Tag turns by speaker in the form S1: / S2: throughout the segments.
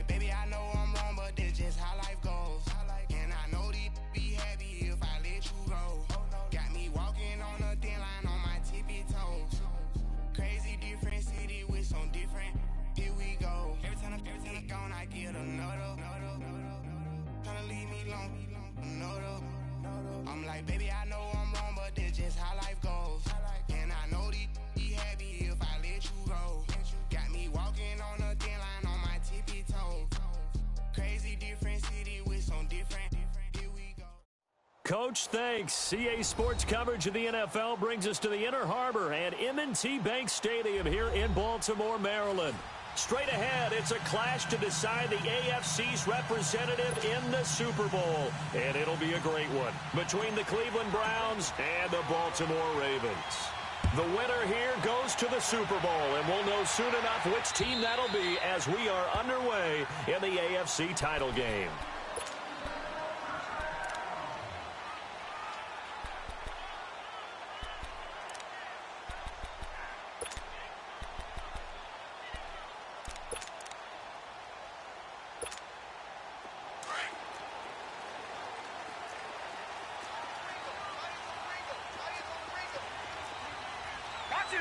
S1: like, baby, I know I'm wrong, but this just how life goes. And I know these be happy if I let you go. Got me walking on a thin line on my tippy toes. Crazy different city with some different. Here we go. Every time I'm gone, I get another. Tryna leave me alone, another. I'm like, baby, I know I'm wrong, but this just how life goes. And I know these be happy if I let you go. Got me walking on a thin line on my tippy toes. Crazy different city with some different. Here we go.
S2: Coach, thanks. CA Sports coverage of the NFL brings us to the Inner Harbor at M&T Bank Stadium here in Baltimore, Maryland. Straight ahead, it's a clash to decide the AFC's representative in the Super Bowl. And it'll be a great one between the Cleveland Browns and the Baltimore Ravens. The winner here goes to the Super Bowl, and we'll know soon enough which team that'll be as we are underway in the AFC title game.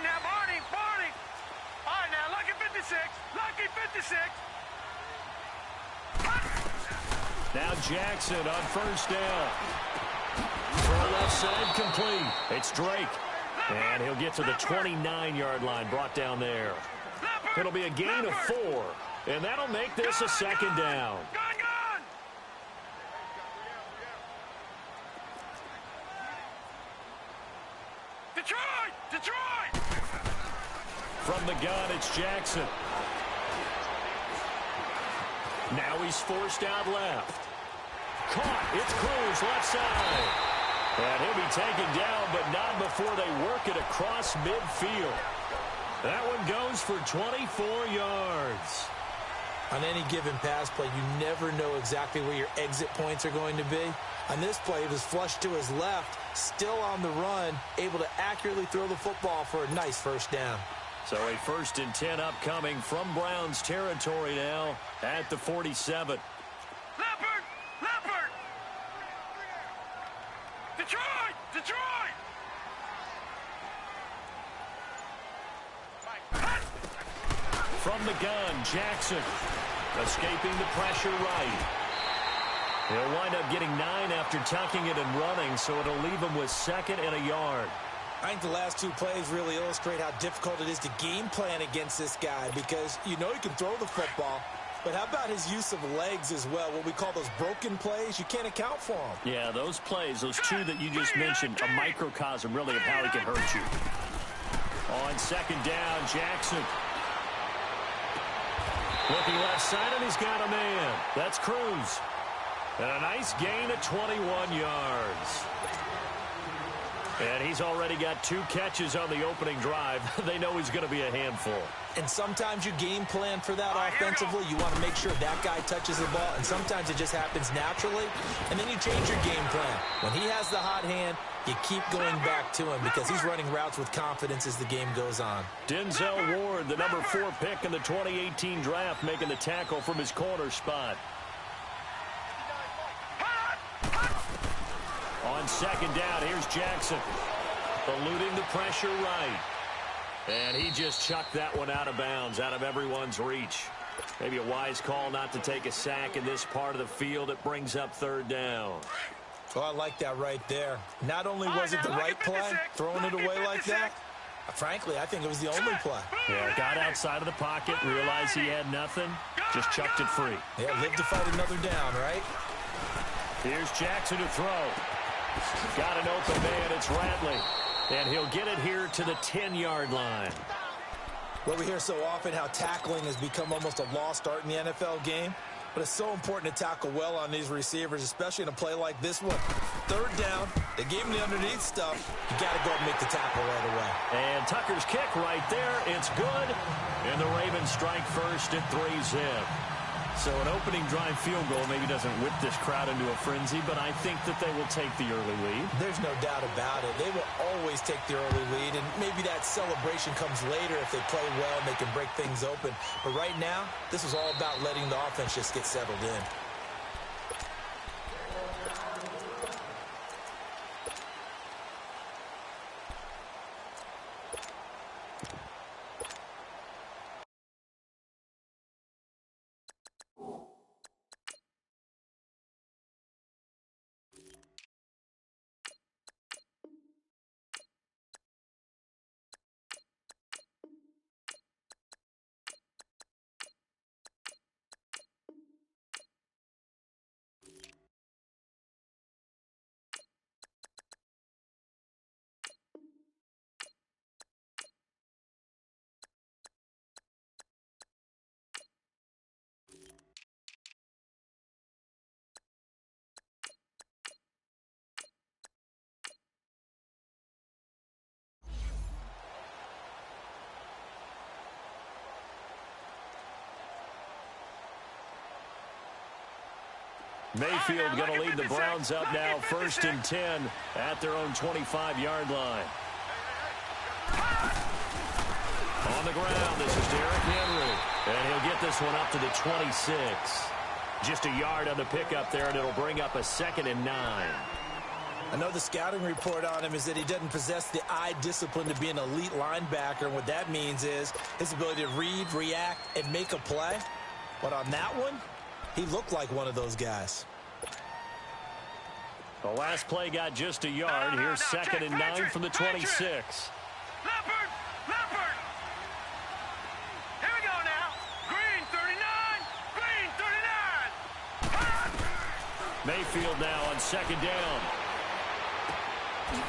S3: Now, Barney. All right, now, lucky 56.
S2: Now Jackson on first down. Throw left side complete. It's Drake. And he'll get to the 29-yard line, brought down there. It'll be a gain of 4. And that'll make this a second down.
S3: Detroit!
S2: From the gun, it's Jackson. Now he's forced out left. Caught. It's Cruz, left side. And he'll be taken down, but not before they work it across midfield. That one goes for 24 yards.
S4: On any given pass play, you never know exactly where your exit points are going to be. On this play, it was flushed to his left, still on the run, able to accurately throw the football for a nice first down.
S2: So a 1st and 10 upcoming from Browns territory now at the 47.
S3: Leopard! Detroit!
S2: From the gun, Jackson escaping the pressure right. He'll wind up getting 9 after tucking it and running, so it'll leave him with 2nd and a yard.
S4: I think the last 2 plays really illustrate how difficult it is to game plan against this guy because you know he can throw the football, but how about his use of legs as well? What we call those broken plays, you can't account for them.
S2: Yeah, those plays, those 2 that you just mentioned, a microcosm really of how he can hurt you. On 2nd down, Jackson. Looking left side, and he's got a man. That's Cruz. And a nice gain of 21 yards. And he's already got 2 catches on the opening drive. They know he's going to be a handful.
S4: And sometimes you game plan for that offensively. You want to make sure that guy touches the ball. And sometimes it just happens naturally. And then you change your game plan. When he has the hot hand, you keep going back to him because he's running routes with confidence as the game goes on.
S2: Denzel Ward, the number 4 pick in the 2018 draft, making the tackle from his corner spot. On 2nd down, here's Jackson. Eluding the pressure right. And he just chucked that one out of bounds, out of everyone's reach. Maybe a wise call not to take a sack in this part of the field. It brings up 3rd down.
S4: Oh, I like that right there. Not only was it the right play, throwing it away like that, frankly, I think it was the only play.
S2: Yeah, got outside of the pocket, realized he had nothing, just chucked it free.
S4: Yeah, live to fight another down, right?
S2: Here's Jackson to throw. Got an open man, it's Radley. And he'll get it here to the 10-yard line.
S4: Well, we hear so often how tackling has become almost a lost art in the NFL game. But it's so important to tackle well on these receivers, especially in a play like this one. 3rd down, they gave him the underneath stuff. You got to go and make the tackle right away.
S2: And Tucker's kick right there. It's good. And the Ravens strike first at 3-zip. So an opening drive field goal maybe doesn't whip this crowd into a frenzy, but I think that they will take the early lead.
S4: There's no doubt about it. They will always take the early lead, and maybe that celebration comes later if they play well and they can break things open. But right now, this is all about letting the offense just get settled in.
S2: Mayfield going to lead the Browns up now, 1st and 10 at their own 25-yard line. On the ground, this is Derrick Henry, and he'll get this one up to the 26. Just a yard on the pickup there, and it'll bring up a 2nd and 9.
S4: I know the scouting report on him is that he doesn't possess the eye discipline to be an elite linebacker, and what that means is his ability to read, react, and make a play. But on that one, he looked like one of those guys.
S2: The last play got just a yard. Here's 2nd and 9 from the 26.
S3: Leopard! Leopard! Here we go now. Green 39! Green 39!
S2: Mayfield now on 2nd down.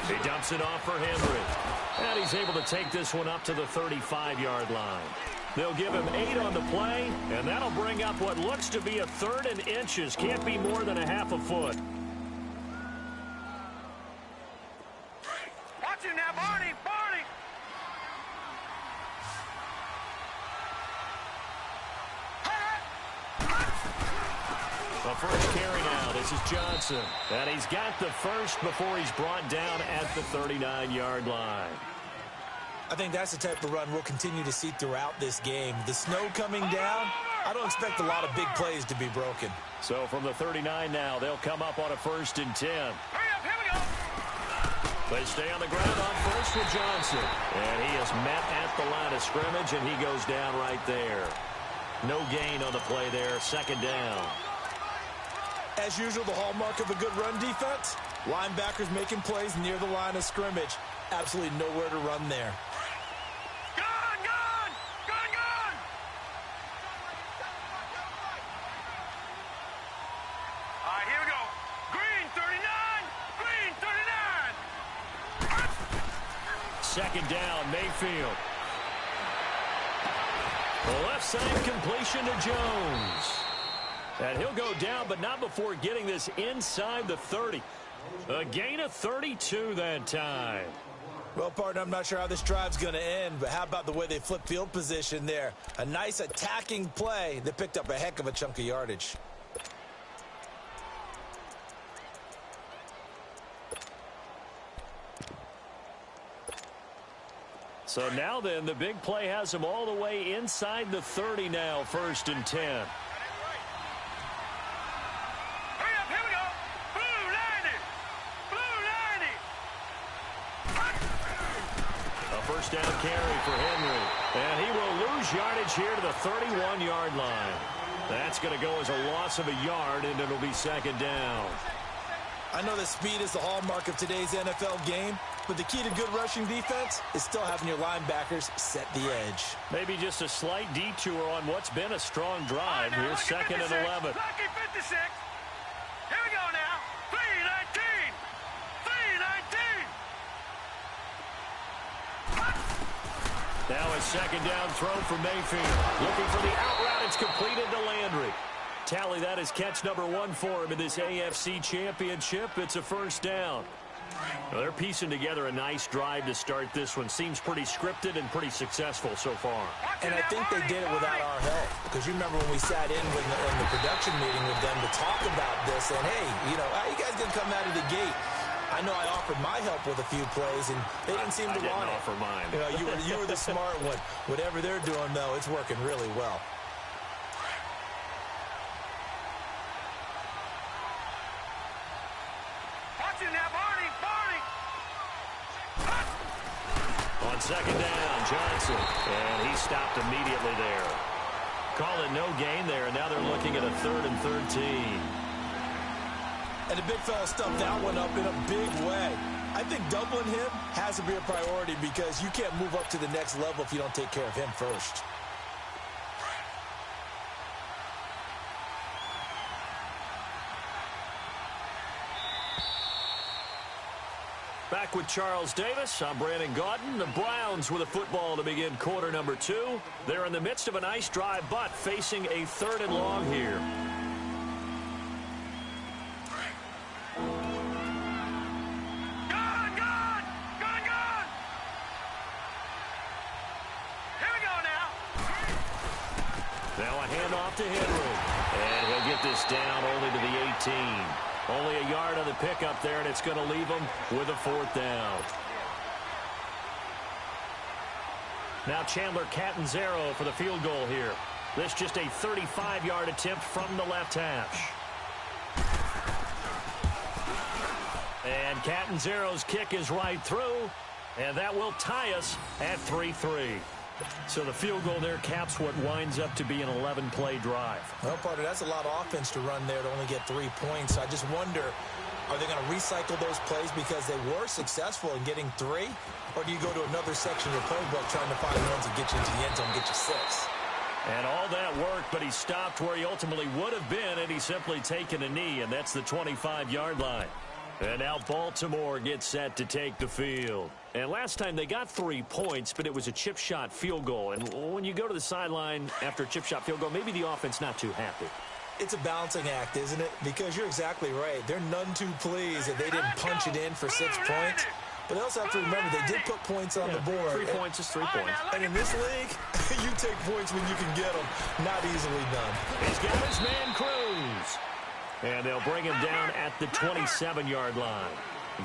S2: He dumps it off for Henry. And he's able to take this one up to the 35-yard line. They'll give him 8 on the play, and that'll bring up what looks to be a 3rd and inches. Can't be more than a half a foot.
S3: Watch it now, Barney! Barney!
S2: The first carry now. This is Johnson. And he's got the first before he's brought down at the 39-yard line.
S4: I think that's the type of run we'll continue to see throughout this game. The snow coming down, I don't expect a lot of big plays to be broken.
S2: So from the 39 now, they'll come up on a 1st and 10.
S3: Hurry up, here we go!
S2: They stay on the ground on first with Johnson. And he is met at the line of scrimmage, and he goes down right there. No gain on the play there, 2nd down.
S4: As usual, the hallmark of a good run defense, linebackers making plays near the line of scrimmage. Absolutely nowhere to run there.
S3: Gone! Gone! Gone! Gone! All right, here we go. Green 39! Green 39!
S2: 2nd down, Mayfield. The left side completion to Jones. And he'll go down, but not before getting this inside the 30. A gain of 32 that time.
S4: Well, partner, I'm not sure how this drive's going to end, but how about the way they flip field position there? A nice attacking play that picked up a heck of a chunk of yardage.
S2: So now then, the big play has him all the way inside the 30 now, 1st and 10.
S3: Hurry up, here we go! Blue 90! Blue 90!
S2: A 1st down carry for Henry. And he will lose yardage here to the 31-yard line. That's going to go as a loss of a yard, and it'll be 2nd down.
S4: I know that speed is the hallmark of today's NFL game, but the key to good rushing defense is still having your linebackers set the edge.
S2: Maybe just a slight detour on what's been a strong drive. Here's 2nd and 11.
S3: Lucky 56. Here we go now. 319. 319.
S2: Now a 2nd down throw for Mayfield. Looking for the out route. It's completed to Landry. Tally that as catch number 1 for him in this AFC championship. It's a 1st down. Well, they're piecing together a nice drive to start this one. Seems pretty scripted and pretty successful so far.
S4: And I think they did it without our help. Because you remember when we sat in the production meeting with them to talk about this, and hey, you know, how you guys going to come out of the gate? I know I offered my help with a few plays, and they didn't seem to want it.
S2: I didn't offer mine.
S4: You know, you were the smart one. Whatever they're doing, though, it's working really well.
S2: On second down, Johnson, and he stopped immediately there. Call it no gain there, and now they're looking at a 3rd and 13.
S4: And the big fella stuffed that one up in a big way. I think doubling him has to be a priority because you can't move up to the next level if you don't take care of him first.
S2: Back with Charles Davis, I'm Brandon Gaudin. The Browns with a football to begin quarter number 2. They're in the midst of a nice drive, but facing a 3rd and long here. Now a handoff to Henry, and he'll get this down only to the 18. Only a yard on the pickup there, and it's going to leave him with a 4th down. Now Chandler Catanzaro for the field goal here. This just a 35-yard attempt from the left hash. And Catanzaro's kick is right through, and that will tie us at 3-3. So the field goal there caps what winds up to be an 11-play drive.
S4: Well, partner, that's a lot of offense to run there to only get 3 points. I just wonder, are they going to recycle those plays because they were successful in getting 3? Or do you go to another section of your playbook trying to find ones that get you into the end zone and get you 6?
S2: And all that worked, but he stopped where he ultimately would have been, and he's simply taken a knee, and that's the 25-yard line. And now Baltimore gets set to take the field. And last time they got 3 points, but it was a chip shot field goal. And when you go to the sideline after a chip shot field goal, maybe the offense not too happy.
S4: It's a balancing act, isn't it? Because you're exactly right. They're none too pleased that they didn't punch it in for 6 points. But they also have to remember they did put points on the board.
S2: 3 points is 3 points.
S4: And in this league, you take points when you can get them. Not easily done.
S2: He's got his man Cruz. And they'll bring him down at the 27-yard line.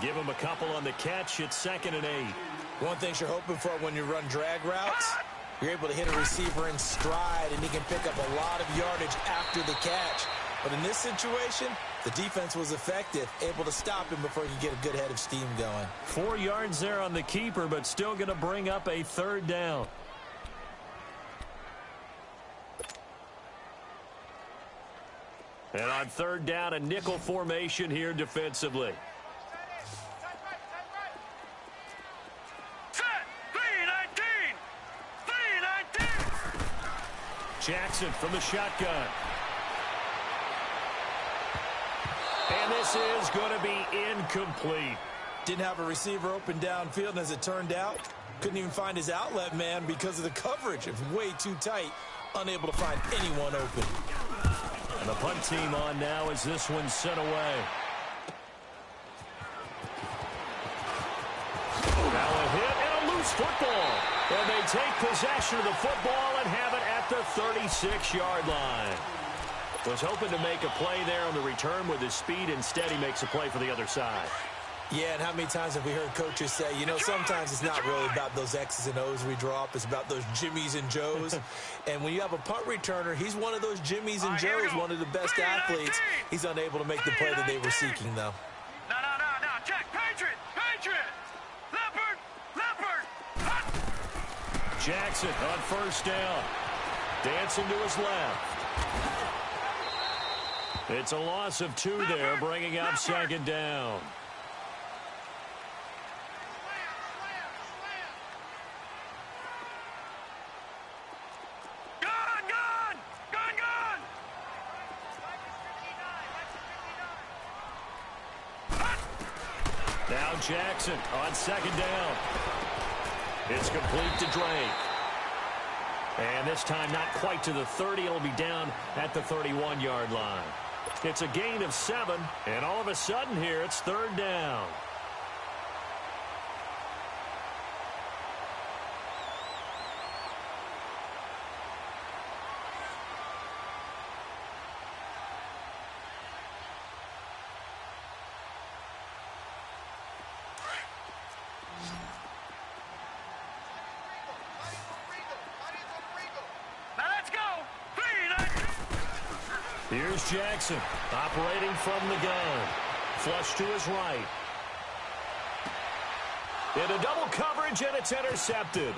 S2: Give him a couple on the catch. It's 2nd and 8.
S4: One thing you're hoping for when you run drag routes, you're able to hit a receiver in stride, and he can pick up a lot of yardage after the catch. But in this situation, the defense was effective, able to stop him before he could get a good head of steam going.
S2: 4 yards there on the keeper, but still going to bring up a 3rd down. And on 3rd down, a nickel formation here defensively. Jackson from the shotgun. And this is going to be incomplete.
S4: Didn't have a receiver open downfield, and as it turned out, couldn't even find his outlet man because of the coverage. It was way too tight, unable to find anyone open.
S2: And the punt team on now as this one's sent away. Now a hit and a loose football. And they take possession of the football and have it at the 36-yard line. Was hoping to make a play there on the return with his speed. Instead, he makes a play for the other side.
S4: Yeah, and how many times have we heard coaches say, you know, sometimes it's not really about those X's and O's we draw up. It's about those Jimmies and Joes. And when you have a punt returner, he's one of those Jimmies and Joes, one of the best athletes. He's unable to make the play that they were seeking, though.
S3: No. Check. Patriot. Leopard.
S2: Jackson on 1st down. Dancing to his left. It's a loss of 2 there, bringing up 2nd down. Now Jackson on 2nd down. It's complete to Drake. And this time not quite to the 30. It'll be down at the 31-yard line. It's a gain of 7, and all of a sudden here it's 3rd down. Here's Jackson, operating from the gun. Flush to his right. Into double coverage, and it's intercepted.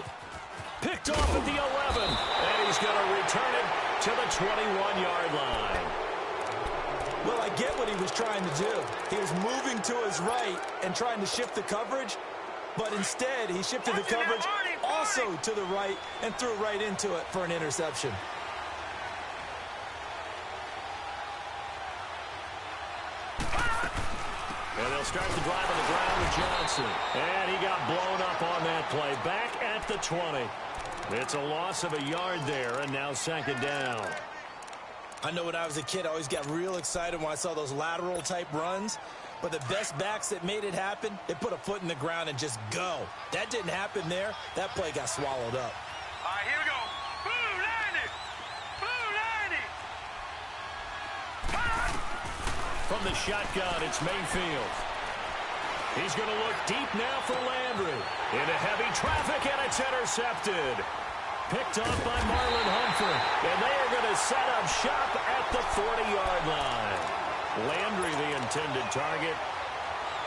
S2: Picked off at the 11, and he's going to return it to the 21-yard line.
S4: Well, I get what he was trying to do. He was moving to his right and trying to shift the coverage, but instead he shifted the coverage also to the right and threw right into it for an interception.
S2: And they'll start the drive on the ground with Johnson. And he got blown up on that play. Back at the 20. It's a loss of a yard there, and now second down.
S4: I know when I was a kid, I always got real excited when I saw those lateral-type runs. But the best backs that made it happen, they put a foot in the ground and just go. That didn't happen there. That play got swallowed up.
S3: All right, here we go. Blue 90. Blue 90.
S2: From the shotgun, it's Mayfield. He's going to look deep now for Landry. Into heavy traffic, and it's intercepted. Picked up by Marlon Humphrey. And they are going to set up shop at the 40-yard line. Landry, the intended target.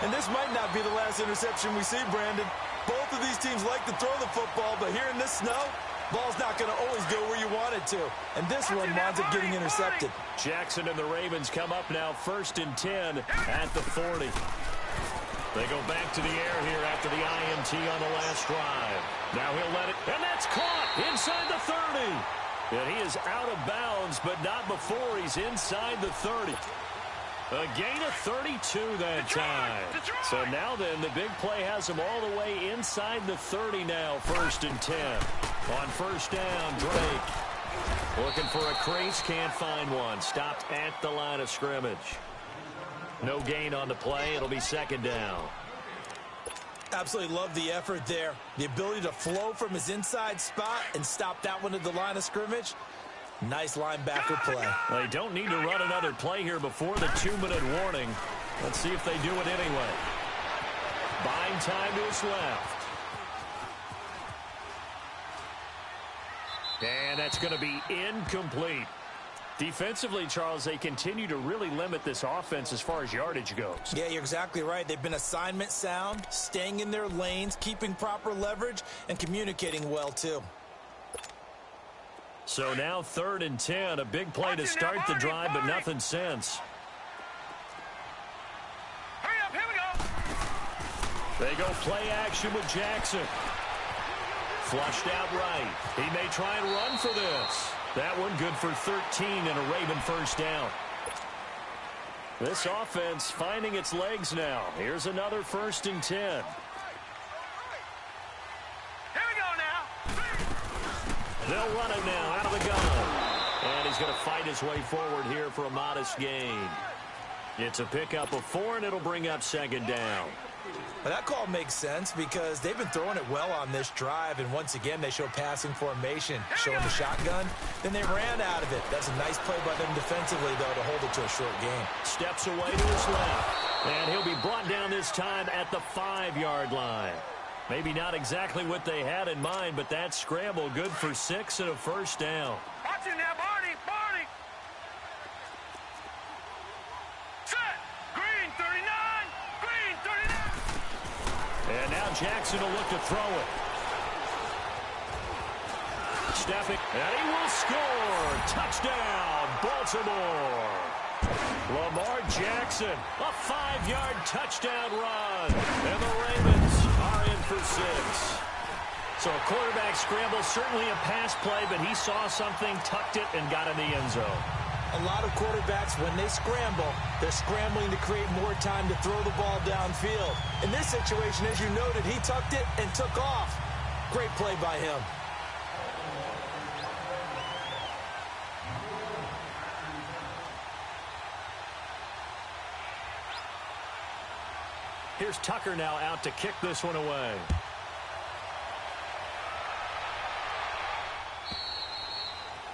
S4: And this might not be the last interception we see, Brandon. Both of these teams like to throw the football, but here in this snow, ball's not going to always go where you want it to. And this one winds up getting intercepted.
S2: Jackson and the Ravens come up now 1st and 10 at the 40. They go back to the air here after the INT on the last drive. Now he'll let it, and that's caught inside the 30. And he is out of bounds, but not before he's inside the 30. A gain of 32 that time. So now then, the big play has him all the way inside the 30 now, 1st and 10. On first down, Drake. Looking for a crease, can't find one. Stopped at the line of scrimmage. No gain on the play. It'll be second down.
S4: Absolutely love the effort there. The ability to flow from his inside spot and stop that one at the line of scrimmage. Nice linebacker play.
S2: They don't need to run another play here before the 2-minute warning. Let's see if they do it anyway. Buying time to his left. And that's going to be incomplete. Defensively, Charles, they continue to really limit this offense as far as yardage goes.
S4: Yeah, you're exactly right. They've been assignment sound, staying in their lanes, keeping proper leverage, and communicating well, too.
S2: So now 3rd and 10, a big play to start the drive, but nothing since.
S3: Hurry up, here we go.
S2: They go play action with Jackson. Flushed out right. He may try and run for this. That one good for 13 and a Raven first down. This offense finding its legs now. Here's another 1st and 10.
S3: Here we go now.
S2: They'll run it now out of the gun. And he's going to fight his way forward here for a modest gain. It's a pickup of 4, and it'll bring up second down.
S4: Well, that call makes sense because they've been throwing it well on this drive, and once again they show passing formation, showing the shotgun. Then they ran out of it. That's a nice play by them defensively, though, to hold it to a short game.
S2: Steps away to his left, and he'll be brought down this time at the 5-yard line. Maybe not exactly what they had in mind, but that scramble good for 6 and a first down.
S3: Watch it now, Barney. Set. Green 39. Green 39.
S2: And now Jackson will look to throw it. Stepping, and he will score. Touchdown, Baltimore. Lamar Jackson, a 5-yard touchdown run. And the Ravens are in for 6. So a quarterback scramble, certainly a pass play, but he saw something, tucked it, and got in the end zone.
S4: A lot of quarterbacks, when they scramble, they're scrambling to create more time to throw the ball downfield. In this situation, as you noted, he tucked it and took off. Great play by him.
S2: Here's Tucker now out to kick this one away.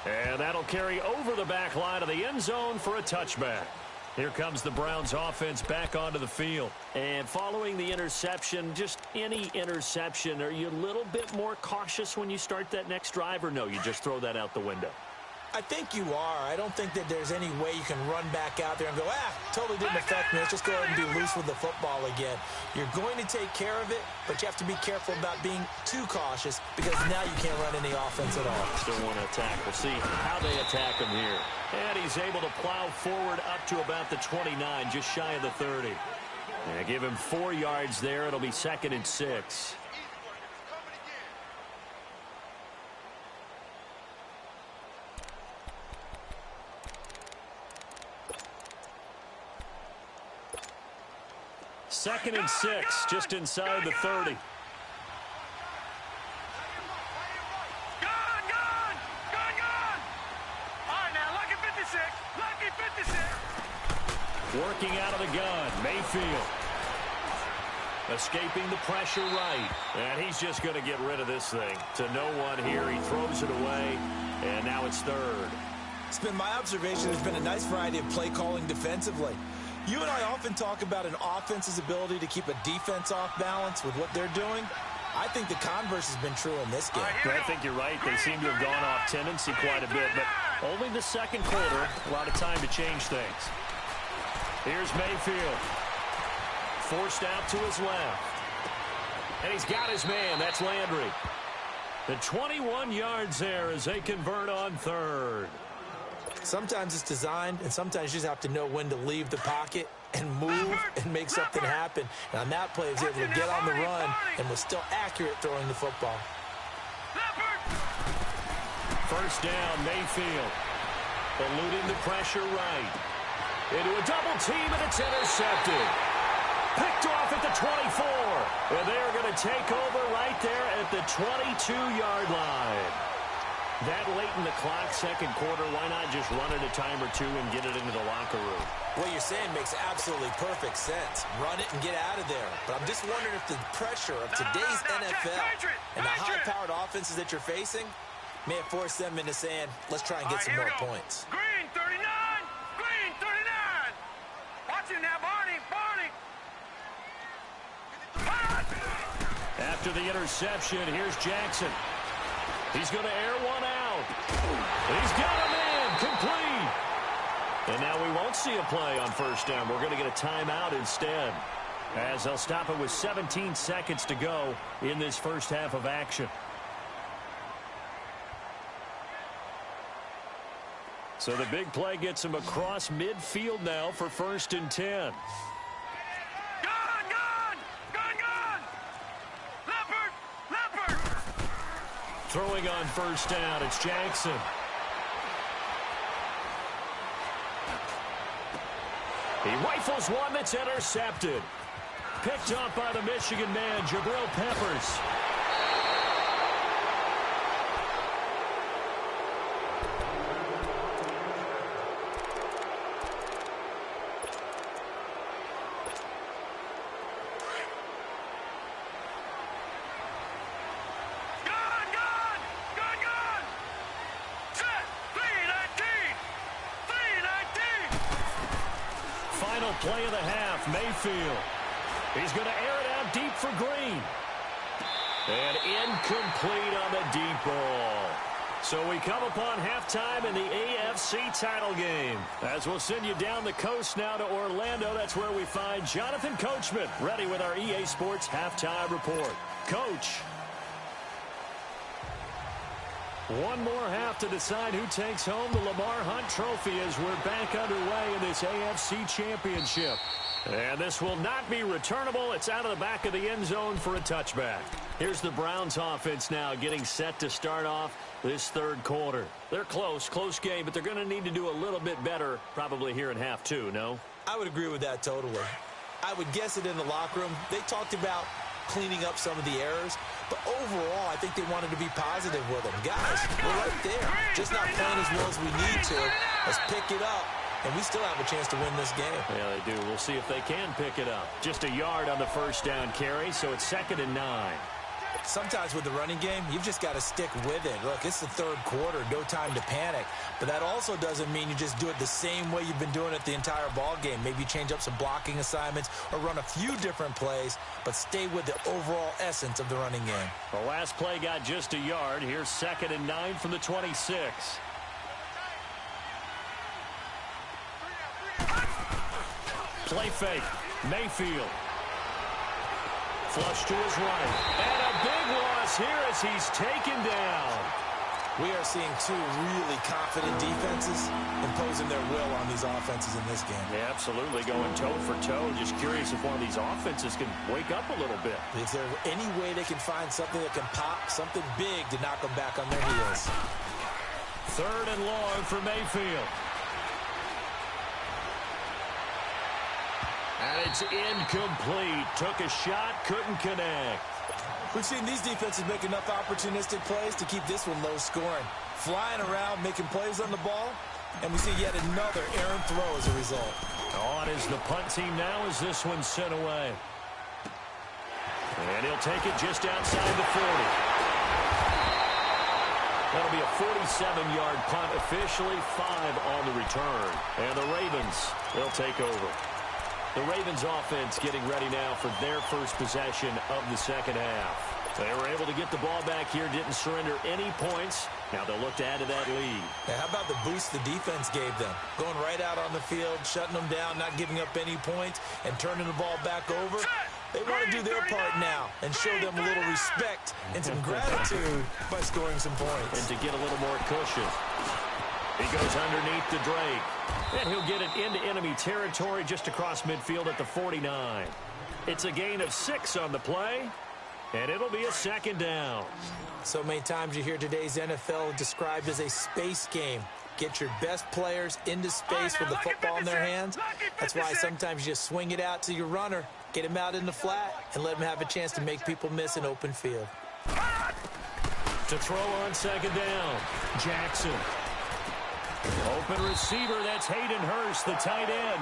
S2: And that'll carry over the back line of the end zone for a touchback. Here comes the Browns offense back onto the field. And following the interception, just any interception, are you a little bit more cautious when you start that next drive, or no, you just throw that out the window?
S4: I think you are. I don't think that there's any way you can run back out there and go, totally didn't affect me. Let's just go ahead and be loose with the football again. You're going to take care of it, but you have to be careful about being too cautious because now you can't run any offense at all.
S2: Still want to attack. We'll see how they attack him here. And he's able to plow forward up to about the 29, just shy of the 30. And give him 4 yards there. It'll be 2nd and 6. Second and 6, just inside the 30. Working out of the gun, Mayfield. Escaping the pressure right. And he's just going to get rid of this thing. To no one here, he throws it away, and now it's 3rd.
S4: It's been my observation there's been a nice variety of play calling defensively. You and I often talk about an offense's ability to keep a defense off balance with what they're doing. I think the converse has been true in this game.
S2: I think you're right. They seem to have gone off tendency quite a bit, but only the second quarter, a lot of time to change things. Here's Mayfield. Forced out to his left. And he's got his man. That's Landry. The 21 yards there as they convert on 3rd.
S4: Sometimes it's designed, and sometimes you just have to know when to leave the pocket and move and make something happen. And on that play, he was able to get on the run and was still accurate throwing the football.
S2: First down, Mayfield. Eluding the pressure right. Into a double team, and it's intercepted. Picked off at the 24. And they are going to take over right there at the 22-yard line. That late in the clock, second quarter, why not just run it a time or two and get it into the locker room?
S4: What you're saying makes absolutely perfect sense. Run it and get out of there. But I'm just wondering if the pressure of today's NFL and the high-powered offenses that you're facing may have forced them into saying, let's try and get some more points.
S3: Green 39! Green 39! Watch it now, Barney!
S2: After the interception, here's Jackson. He's going to air one out. He's got him in, complete. And now we won't see a play on first down. We're going to get a timeout instead, as they'll stop it with 17 seconds to go in this first half of action. So the big play gets him across midfield now for 1st and 10. Throwing on first down, it's Jackson. He rifles one that's intercepted. Picked up by the Michigan man, Jabril Peppers. Play of the half, Mayfield. He's going to air it out deep for Green. And incomplete on the deep ball. So we come upon halftime in the AFC title game. As we'll send you down the coast now to Orlando, that's where we find Jonathan Coachman, ready with our EA Sports halftime report. Coach. One more half to decide who takes home the Lamar Hunt Trophy as we're back underway in this AFC Championship. And this will not be returnable. It's out of the back of the end zone for a touchback. Here's the Browns offense now getting set to start off this third quarter. They're close game, but they're going to need to do a little bit better probably here in half two, no?
S4: I would agree with that totally. I would guess it in the locker room. They talked about cleaning up some of the errors, but overall, I think they wanted to be positive with them. Guys, we're right there. Just not playing as well as we need to. Let's pick it up, and we still have a chance to win this game.
S2: Yeah, they do. We'll see if they can pick it up. Just a yard on the first down carry, so it's 2nd and 9.
S4: Sometimes with the running game, you've just got to stick with it. Look, it's the third quarter, no time to panic. But that also doesn't mean you just do it the same way you've been doing it the entire ball game. Maybe change up some blocking assignments or run a few different plays, but stay with the overall essence of the running game.
S2: The last play got just a yard. Here's 2nd and 9 from the 26. Play fake. Mayfield. Flush to his right. And a big loss here as he's taken down.
S4: We are seeing two really confident defenses imposing their will on these offenses in this game.
S2: Yeah, absolutely, going toe for toe. Just curious if one of these offenses can wake up a little bit.
S4: Is there any way they can find something that can pop, something big to knock them back on their heels?
S2: 3rd and long for Mayfield. And it's incomplete. Took a shot, couldn't connect.
S4: We've seen these defenses make enough opportunistic plays to keep this one low scoring. Flying around, making plays on the ball, and we see yet another errant throw as a result.
S2: On is the punt team now as this one's sent away. And he'll take it just outside the 40. That'll be a 47-yard punt, officially 5 on the return. And the Ravens, they'll take over. The Ravens offense getting ready now for their first possession of the second half. They were able to get the ball back here, didn't surrender any points. Now they'll look to add to that lead.
S4: Now, how about the boost the defense gave them? Going right out on the field, shutting them down, not giving up any points, and turning the ball back over. They want to do their part now and show them a little respect and some gratitude by scoring some points.
S2: And to get a little more cushion. He goes underneath to Drake. And he'll get it into enemy territory just across midfield at the 49. It's a gain of 6 on the play, and it'll be a 2nd down.
S4: So many times you hear today's NFL described as a space game. Get your best players into space with the football in their hands. That's why sometimes you just swing it out to your runner, get him out in the flat, and let him have a chance to make people miss an open field.
S2: To throw on 2nd down, Jackson. Open receiver, that's Hayden Hurst, the tight end.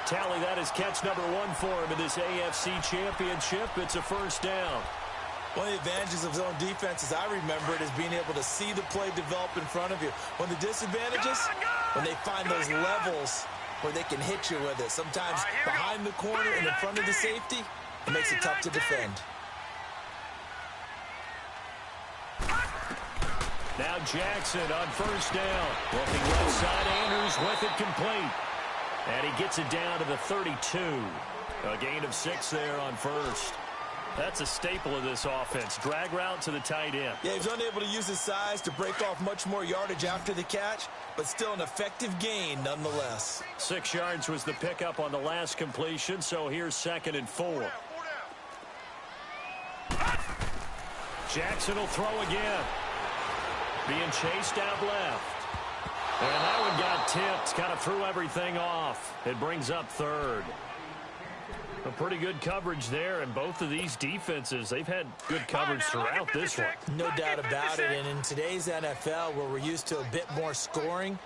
S2: Tally that is catch number 1 for him in this AFC championship. It's a 1st down.
S4: One of the advantages of zone defense, as I remember it, is being able to see the play develop in front of you. One of the disadvantages, when they find those levels where they can hit you with it. Sometimes behind the corner and in front of the safety, it makes it tough to defend.
S2: Now Jackson on 1st down. Looking left side, Andrews with it complete. And he gets it down to the 32. A gain of 6 there on 1st. That's a staple of this offense. Drag route to the tight end.
S4: Yeah, he was unable to use his size to break off much more yardage after the catch, but still an effective gain nonetheless.
S2: 6 yards was the pickup on the last completion, so here's 2nd and 4. Jackson will throw again. Being chased out left. And that one got tipped. Kind of threw everything off. It brings up 3rd. A pretty good coverage there, and both of these defenses, they've had good coverage throughout this one.
S4: No doubt about it, and in today's NFL, where we're used to a bit more scoring,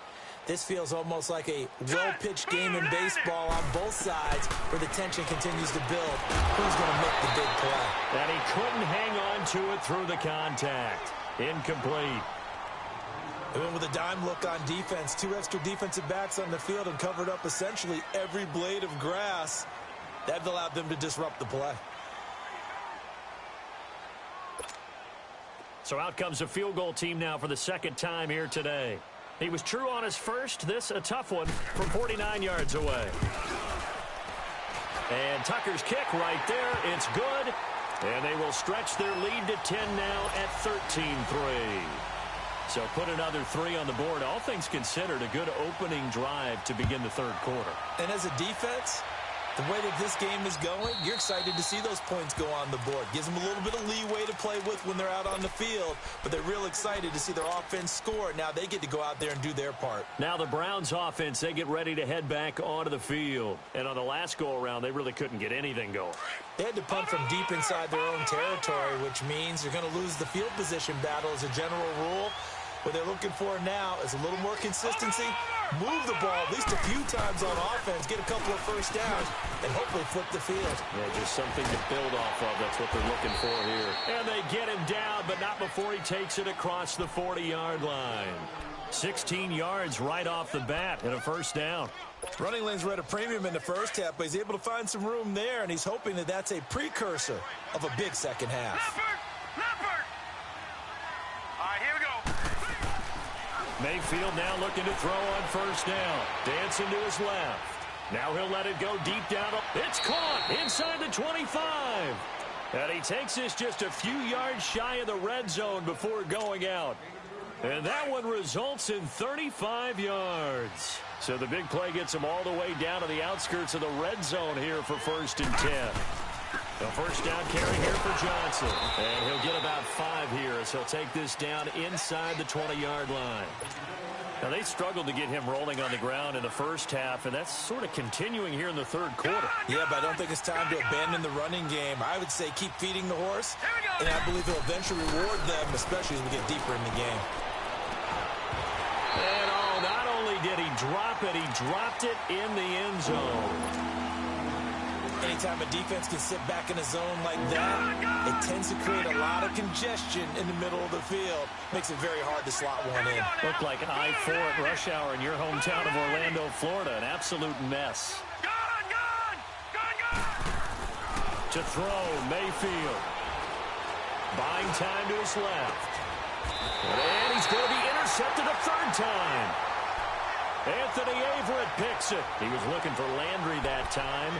S4: this feels almost like a well-pitched game in baseball on both sides where the tension continues to build. Who's going to make the big play?
S2: And he couldn't hang on to it through the contact. Incomplete.
S4: They went with a dime look on defense. 2 extra defensive backs on the field and covered up essentially every blade of grass. That allowed them to disrupt the play.
S2: So out comes a field goal team now for the 2nd time here today. He was true on his first. This a tough one from 49 yards away. And Tucker's kick right there. It's good. And they will stretch their lead to 10 now at 13-3. So put another 3 on the board. All things considered, a good opening drive to begin the 3rd quarter.
S4: And as a defense, the way that this game is going, you're excited to see those points go on the board. Gives them a little bit of leeway to play with when they're out on the field, but they're real excited to see their offense score. Now they get to go out there and do their part.
S2: Now the Browns offense, they get ready to head back onto the field. And on the last go-around, they really couldn't get anything going.
S4: They had to punt from deep inside their own territory, which means they're going to lose the field position battle as a general rule. What they're looking for now is a little more consistency, move the ball at least a few times on offense, get a couple of 1st downs, and hopefully flip the field.
S2: Yeah, just something to build off of. That's what they're looking for here. And they get him down, but not before he takes it across the 40-yard line. 16 yards right off the bat and a 1st down.
S4: Running lanes were at a premium in the 1st half, but he's able to find some room there, and he's hoping that that's a precursor of a big 2nd half.
S3: Leopard! All right, here we go.
S2: Mayfield now looking to throw on 1st down. Dancing to his left. Now he'll let it go deep down. It's caught inside the 25. And he takes this just a few yards shy of the red zone before going out. And that one results in 35 yards. So the big play gets him all the way down to the outskirts of the red zone here for 1st and 10. The first down carry here for Johnson. And he'll get about 5 here as he'll take this down inside the 20-yard line. Now, they struggled to get him rolling on the ground in the first half, and that's sort of continuing here in the third quarter.
S4: Yeah, but I don't think it's time to abandon the running game. I would say keep feeding the horse, and I believe he'll eventually reward them, especially as we get deeper in the game.
S2: And, not only did he drop it, he dropped it in the end zone.
S4: Anytime a defense can sit back in a zone like that, it tends to create a lot of congestion in the middle of the field. Makes it very hard to slot one in.
S2: Looked like I-4 at rush hour in your hometown of Orlando, Florida. An absolute mess. To throw, Mayfield. Buying time to his left. And he's going to be intercepted a third time. Anthony Averett picks it. He was looking for Landry that time.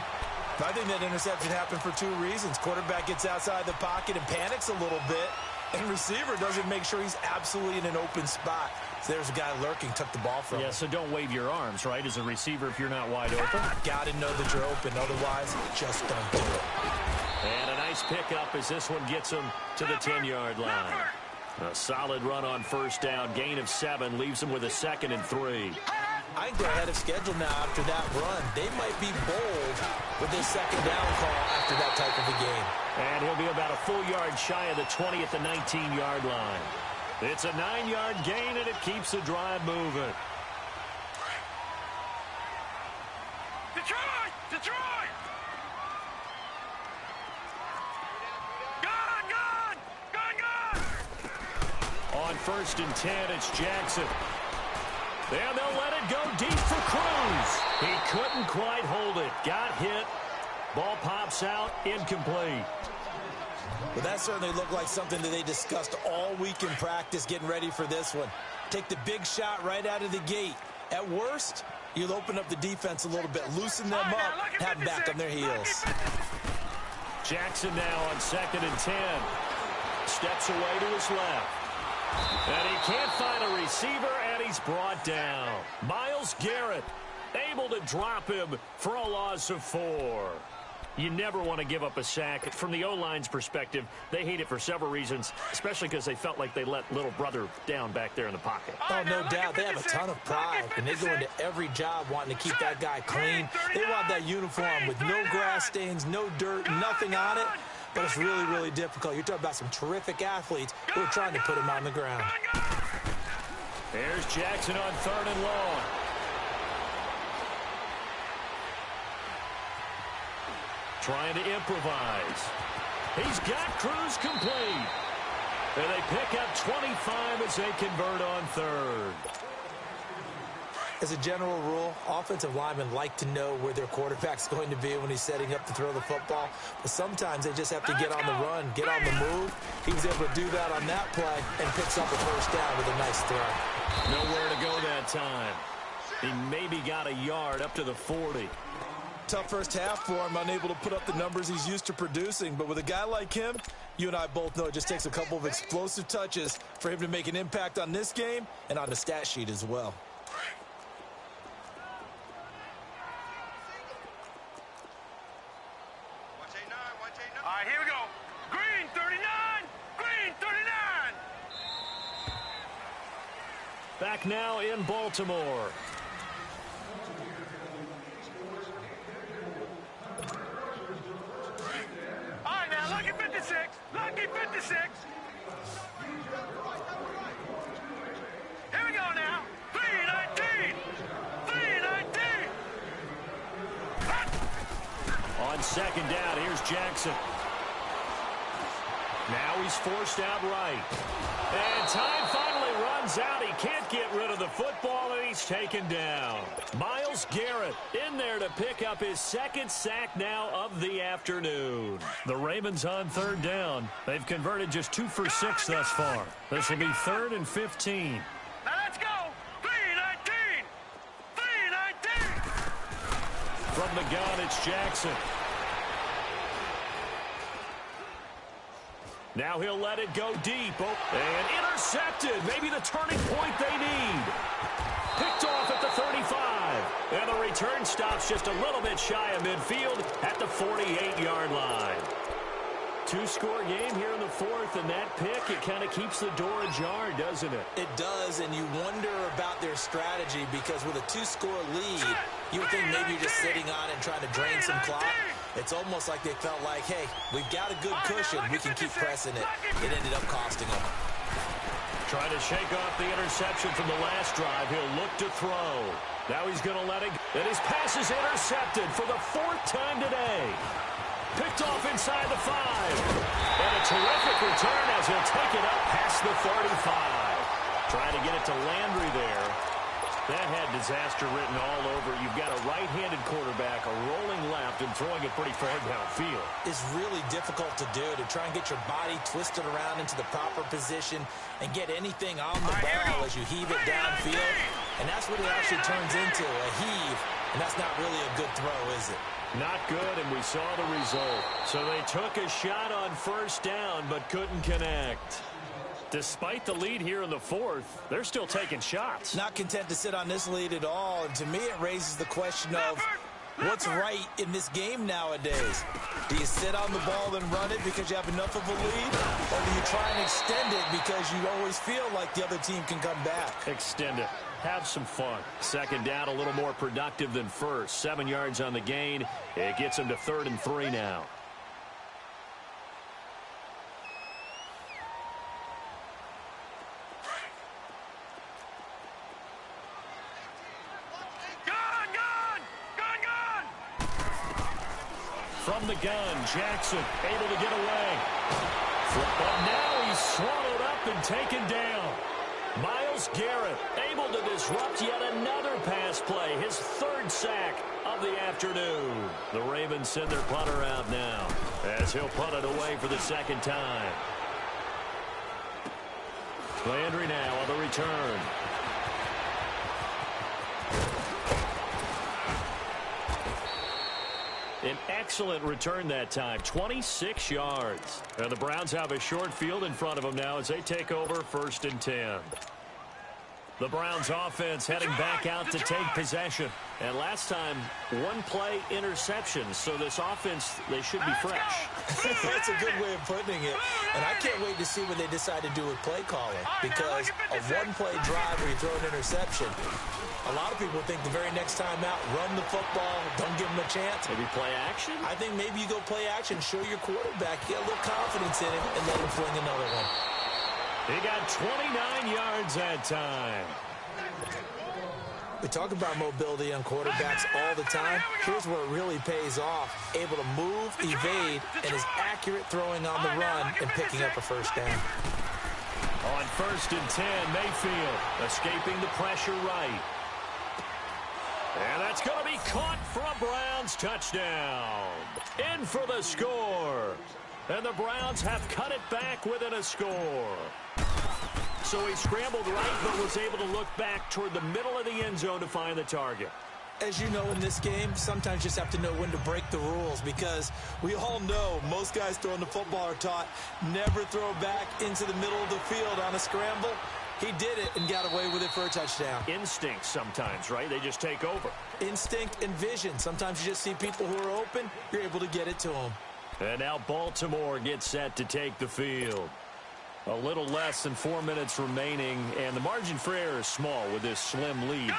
S4: I think that interception happened for 2 reasons. Quarterback gets outside the pocket and panics a little bit, and receiver doesn't make sure he's absolutely in an open spot. So there's a guy lurking, took the ball from him.
S2: Yeah, so don't wave your arms, right, as a receiver if you're not wide open.
S4: Got to know that you're open. Otherwise, just don't do it.
S2: And a nice pickup as this one gets him to the 10-yard line. A solid run on first down. Gain of 7 leaves him with a 2nd and 3.
S4: I think they're ahead of schedule now after that run. They might be bold with this 2nd down call after that type of a game.
S2: And he'll be about a full yard shy of the 20 at the 19-yard line. It's a 9-yard gain, and it keeps the drive moving.
S3: Detroit! Detroit! Gone! Gone! Gone! Gone!
S2: On 1st and 10, it's Jackson. And they'll let it go deep for Cruz. He couldn't quite hold it. Got hit. Ball pops out. Incomplete.
S4: But that certainly looked like something that they discussed all week in practice getting ready for this one. Take the big shot right out of the gate. At worst, you'll open up the defense a little bit, loosen them up, have them back on their heels.
S2: Jackson now on 2nd and 10. Steps away to his left. And he can't find a receiver, and he's brought down. Myles Garrett able to drop him for a loss of 4. You never want to give up a sack. From the O-line's perspective, they hate it for several reasons, especially because they felt like they let little brother down back there in the pocket.
S4: Oh, no doubt. They have a ton of pride, and they go into every job wanting to keep that guy clean. They want that uniform with no grass stains, no dirt, nothing on it. But it's really, really difficult. You're talking about some terrific athletes who are trying to put him on the ground.
S2: There's Jackson on 3rd and long. Trying to improvise. He's got Cruz complete. And they pick up 25 as they convert on 3rd.
S4: As a general rule, offensive linemen like to know where their quarterback's going to be when he's setting up to throw the football. But sometimes they just have to get on the run, get on the move. He was able to do that on that play and picks up a first down with a nice throw.
S2: Nowhere to go that time. He maybe got a yard up to the 40.
S4: Tough first half for him, unable to put up the numbers he's used to producing. But with a guy like him, you and I both know it just takes a couple of explosive touches for him to make an impact on this game and on the stat sheet as well.
S3: All right, here we go. Green 39! Green 39!
S2: Back now in Baltimore.
S3: All right, now, lucky 56. Lucky 56. Here we go now. 319. 319.
S2: On 2nd down, here's Jackson. Now he's forced out right. And time finally runs out. He can't get rid of the football, and he's taken down. Myles Garrett in there to pick up his 2nd sack now of the afternoon. The Ravens on 3rd down. They've converted just 2 for 6 thus far. This will be 3rd and 15.
S3: Now let's go. 319. 319.
S2: From the gun, it's Jackson. Now he'll let it go deep. Oh, and intercepted. Maybe the turning point they need. Picked off at the 35. And the return stops just a little bit shy of midfield at the 48-yard line. Two-score game here in the fourth, and that pick, it kind of keeps the door ajar, doesn't it?
S4: It does, and you wonder about their strategy because with a two-score lead, you would think maybe you're just sitting on it and trying to drain some clock. It's almost like they felt like, hey, we've got a good cushion. We can keep pressing it. It ended up costing them.
S2: Trying to shake off the interception from the last drive. He'll look to throw. Now he's going to let it go. And his pass is intercepted for the fourth time today. Picked off inside the 5. And a terrific return as he'll take it up past the 35. Trying to get it to Landry there. That had disaster written all over. You've got a right-handed quarterback, a rolling left, and throwing it pretty far downfield.
S4: It's really difficult to do, to try and get your body twisted around into the proper position and get anything on the ball as you heave it downfield. And that's what it actually turns into, a heave. And that's not really a good throw, is it?
S2: Not good, and we saw the result. So they took a shot on first down, but couldn't connect. Despite the lead here in the fourth, they're still taking shots.
S4: Not content to sit on this lead at all. And to me, it raises the question of what's right in this game nowadays. Do you sit on the ball and run it because you have enough of a lead? Or do you try and extend it because you always feel like the other team can come back?
S2: Extend it. Have some fun. Second down, a little more productive than first. 7 yards on the gain. It gets them to 3rd and 3 now. From the gun, Jackson able to get away. But now he's swallowed up and taken down. Myles Garrett able to disrupt yet another pass play. His 3rd sack of the afternoon. The Ravens send their punter out now as he'll punt it away for the 2nd time. Landry now on the return. An excellent return that time, 26 yards. And the Browns have a short field in front of them now as they take over 1st and 10. The Browns offense heading back out to take possession. And last time, 1-play interception. So this offense, they should be fresh.
S4: That's a good way of putting it. And I can't wait to see what they decide to do with play calling. Because a 1-play drive where you throw an interception, a lot of people think the very next time out, run the football, don't give them a chance.
S2: Maybe play action?
S4: I think maybe you go play action, show your quarterback, get a little confidence in him, and let him fling another one.
S2: He got 29 yards that time.
S4: We talk about mobility on quarterbacks all the time. Here's where it really pays off. Able to move, evade, and is accurate throwing on the run and picking up a 1st down.
S2: On 1st and 10, Mayfield escaping the pressure right. And that's going to be caught for a Browns touchdown. In for the score. And the Browns have cut it back within a score. So he scrambled right, but was able to look back toward the middle of the end zone to find the target.
S4: As you know, in this game, sometimes you just have to know when to break the rules because we all know most guys throwing the football are taught never throw back into the middle of the field on a scramble. He did it and got away with it for a touchdown.
S2: Instinct sometimes, right? They just take over.
S4: Instinct and vision. Sometimes you just see people who are open, you're able to get it to them.
S2: And now Baltimore gets set to take the field. A little less than 4 minutes remaining, and the margin for error is small with this slim lead.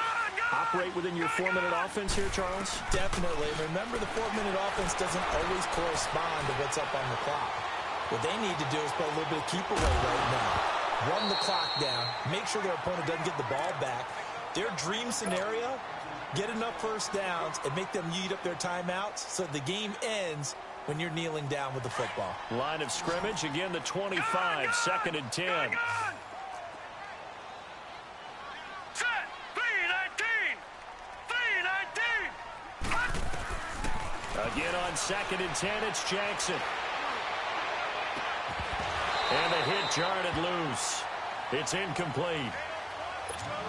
S2: Operate within your 4-minute offense here, Charles?
S4: Definitely. Remember, the 4-minute offense doesn't always correspond to what's up on the clock. What they need to do is put a little bit of keep away right now. Run the clock down. Make sure their opponent doesn't get the ball back. Their dream scenario, get enough 1st downs and make them eat up their timeouts so the game ends when you're kneeling down with the football.
S2: Line of scrimmage, again, the 25, 2nd and 10.
S3: Set, 3-19.
S2: Again on 2nd and 10, it's Jackson. And the hit jarred it loose. It's incomplete.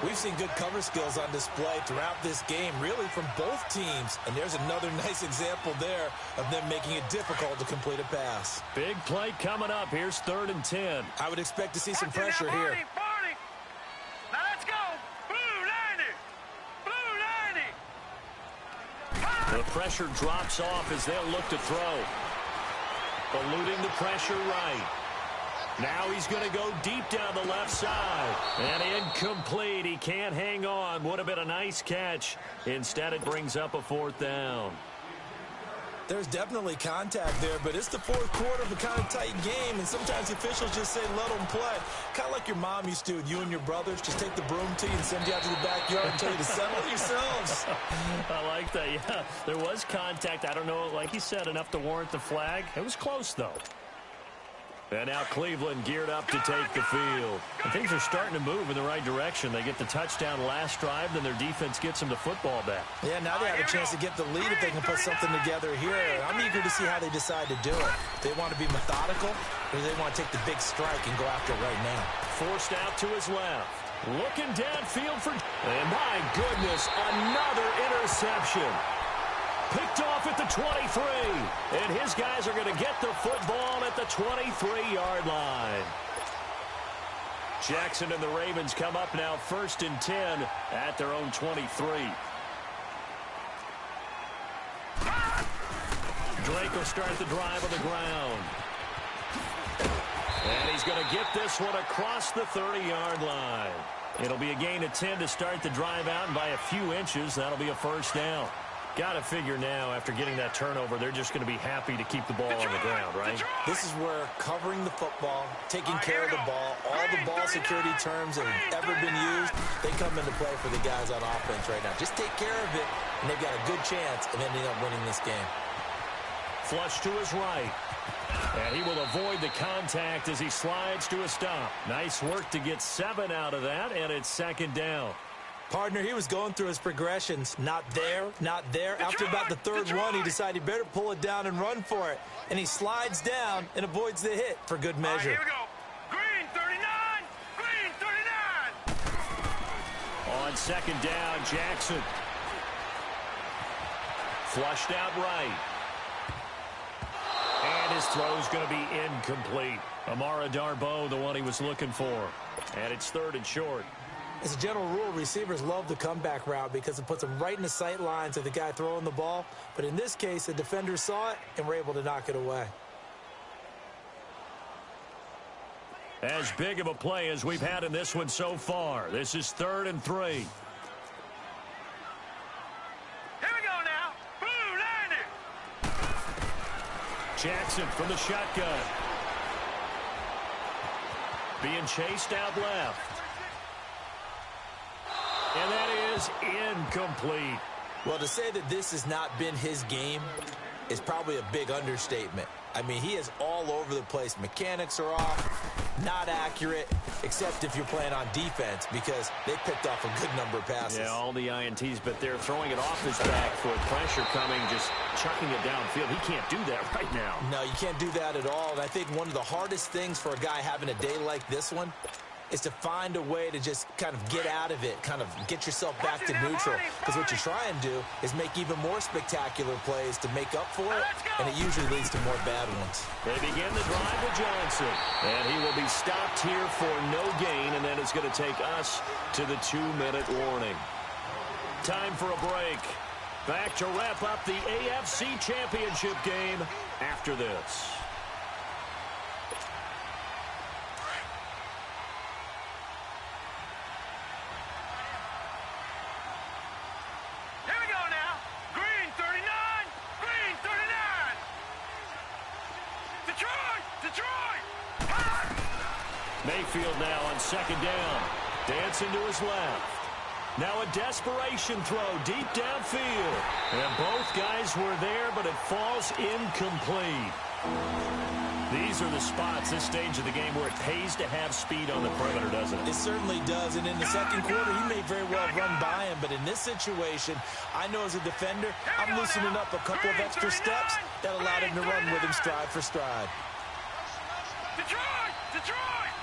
S4: We've seen good cover skills on display throughout this game, really from both teams. And there's another nice example there of them making it difficult to complete a pass.
S2: Big play coming up. Here's 3rd and 10.
S4: I would expect to see some pressure here.
S3: Now let's go. Blue 90.
S2: The pressure drops off as they'll look to throw. Eluding the pressure right. Now he's going to go deep down the left side. And incomplete. He can't hang on. Would have been a nice catch. Instead, it brings up a 4th down.
S4: There's definitely contact there, but it's the 4th quarter of a kind of tight game, and sometimes officials just say, let them play. Kind of like your mom used to with you and your brothers. Just take the broom to you and send you out to the backyard and tell you to settle yourselves.
S2: I like that, yeah. There was contact. I don't know, like he said, enough to warrant the flag. It was close, though. And now Cleveland geared up to take the field. And things are starting to move in the right direction. They get the touchdown last drive, then their defense gets them the football back.
S4: Yeah, now they have a chance to get the lead if they can put something together here. I'm eager to see how they decide to do it. They want to be methodical, or they want to take the big strike and go after it right now.
S2: Forced out to his left. Looking downfield for... And my goodness, another interception. Picked off at the 23. And his guys are going to get the football at the 23-yard line. Jackson and the Ravens come up now 1st and 10 at their own 23. Drake will start the drive on the ground. And he's going to get this one across the 30-yard line. It'll be a gain of 10 to start the drive out, and by a few inches, that'll be a 1st down. Got to figure now, after getting that turnover, they're just going to be happy to keep the ball on the ground, right?
S4: This is where covering the football, taking care of the ball, all the ball security terms that have ever been used, they come into play for the guys on offense right now. Just take care of it, and they've got a good chance of ending up winning this game.
S2: Flush to his right. And he will avoid the contact as he slides to a stop. Nice work to get 7 out of that, and it's 2nd down.
S4: Partner, he was going through his progressions. Not there, not there. After about the 3rd one, he decided he better pull it down and run for it. And he slides down and avoids the hit for good measure.
S3: Here we go. Green 39. Green 39.
S2: On 2nd down, Jackson. Flushed out right. And his throw's going to be incomplete. Amara Darboh, the one he was looking for. And it's 3rd and short.
S4: As a general rule, receivers love the comeback route because it puts them right in the sight lines of the guy throwing the ball. But in this case, the defender saw it and were able to knock it away.
S2: As big of a play as we've had in this one so far. This is 3rd and 3.
S3: Here we go now. Blue 90.
S2: Jackson from the shotgun. Being chased out left. And that is incomplete.
S4: Well, to say that this has not been his game is probably a big understatement. I mean, he is all over the place. Mechanics are off, not accurate, except if you're playing on defense because they picked off a good number of passes.
S2: Yeah, all the INTs, but they're throwing it off his back foot. Pressure coming, just chucking it downfield. He can't do that right now.
S4: No, you can't do that at all. And I think one of the hardest things for a guy having a day like this one is to find a way to just kind of get out of it, kind of get yourself back to neutral. Because what you try and do is make even more spectacular plays to make up for it, and it usually leads to more bad ones.
S2: They begin the drive with Johnson, and he will be stopped here for no gain, and then it's going to take us to the 2-minute warning. Time for a break. Back to wrap up the AFC Championship game after this. Mayfield now on 2nd down. Dancing to his left. Now a desperation throw deep downfield. And both guys were there, but it falls incomplete. These are the spots, this stage of the game, where it pays to have speed on the perimeter, doesn't it?
S4: It certainly does. And in the 2nd quarter, he may very well run by him. But in this situation, I know as a defender, I'm loosening up a couple of extra steps that allowed him to run with him stride for stride.
S3: Detroit! Detroit!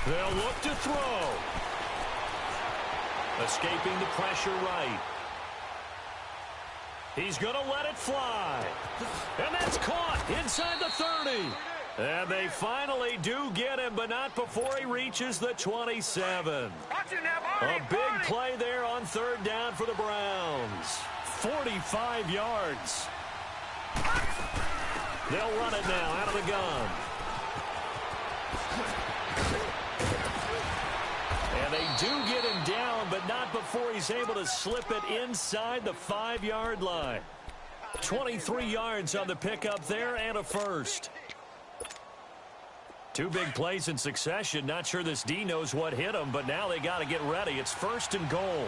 S2: They'll look to throw. Escaping the pressure right. He's going to let it fly. And that's caught inside the 30. And they finally do get him, but not before he reaches the 27. A big play there on third down for the Browns. 45 yards. They'll run it now out of the gun. And they do get him down, but not before he's able to slip it inside the 5-yard line. 23 yards on the pickup there and a first. Two big plays in succession. Not sure this D knows what hit him, but now they got to get ready. It's first and goal.